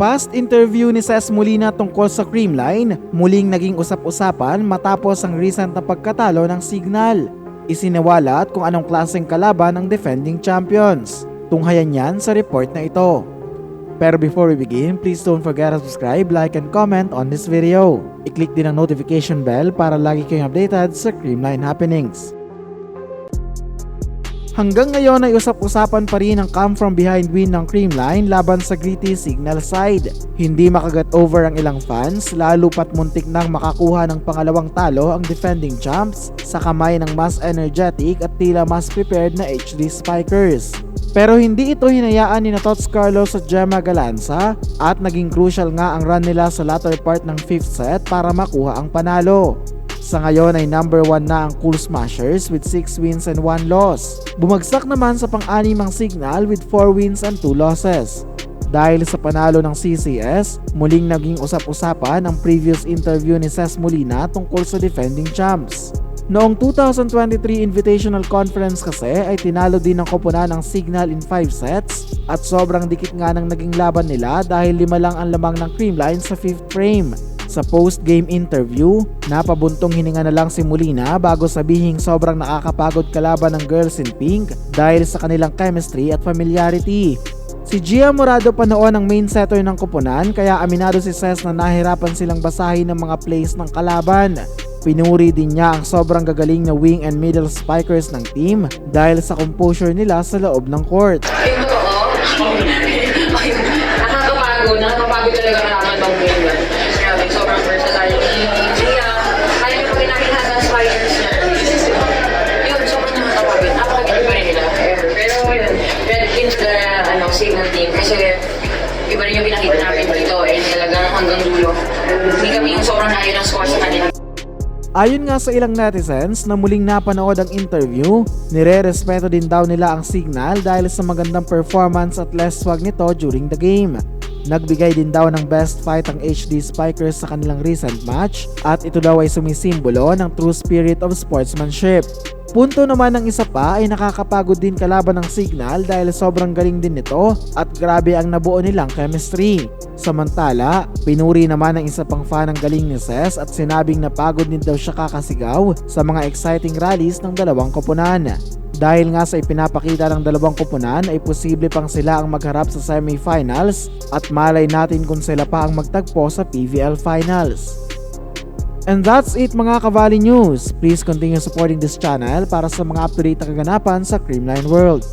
Past interview ni Ces Molina tungkol sa Creamline, muling naging usap-usapan matapos ang recent na pagkatalo ng Signal. Isiniwalat kung anong klaseng kalaban ng defending champions. Tunghayan yan sa report na ito. Pero before we begin, please don't forget to subscribe, like, and comment on this video. I-click din ang notification bell para lagi kayong updated sa Creamline happenings. Hanggang ngayon ay usap-usapan pa rin ang come from behind win ng Creamline laban sa gritty Signal side. Hindi makagat over ang ilang fans, lalo pat muntik nang makakuha ng pangalawang talo ang defending champs sa kamay ng mas energetic at tila mas prepared na HD Spikers. Pero hindi ito hinayaan ni Tots Carlos at Gemma Galanza at naging crucial nga ang run nila sa latter part ng 5th set para makuha ang panalo. Sa ngayon ay number 1 na ang Cool Smashers with 6 wins and 1 loss. Bumagsak naman sa pang-anim ang Signal with 4 wins and 2 losses. Dahil sa panalo ng CCS, muling naging usap-usapan ang previous interview ni Ces Molina tungkol sa defending champs. Noong 2023 Invitational Conference kasi ay tinalo din ng koponan ng Signal in 5 sets at sobrang dikit nga ng naging laban nila dahil 5 lang ang lamang ng Creamline sa 5th frame. Sa post-game interview, napabuntong hininga na lang si Molina bago sabihing sobrang nakakapagod kalaban ng Girls in Pink dahil sa kanilang chemistry at familiarity. Si Gia Morado pa noon ang main setter ng koponan kaya aminado si Ces na nahirapan silang basahin ng mga plays ng kalaban. Pinuri din niya ang sobrang gagaling na wing and middle spikers ng team dahil sa composure nila sa loob ng court. Nakakapagod talaga naman itong game. Grabe, sobrang versatile. Kaya nyo pag nakita ng spikers niya. Yun, sobrang nakakapagod. Napakaganda pa rin nila. Pero yun, credit din sa Signal team kasi iba rin yung pinakita namin dito and talagang hanggang dulo. Hindi kami yung sobrang layo ng score sa kanila. Ayon nga sa ilang netizens na muling napanood ang interview, nire-respeto din daw nila ang Signal dahil sa magandang performance at less swag nito during the game. Nagbigay din daw ng best fight ang HD Spikers sa kanilang recent match at ito daw ay sumisimbolo ng true spirit of sportsmanship. Punto naman ng isa pa ay nakakapagod din kalaban ng Signal dahil sobrang galing din nito at grabe ang nabuo nilang chemistry. Samantala, pinuri naman ng isa pang fan ang galing ni Ces at sinabing napagod din daw siya kakasigaw sa mga exciting rallies ng dalawang koponan. Dahil nga sa ipinapakita ng dalawang koponan ay posible pang sila ang magharap sa semifinals at malay natin kung sila pa ang magtagpo sa PVL Finals. And that's it mga Kavali News. Please continue supporting this channel para sa mga up-to-date na kaganapan sa Creamline World.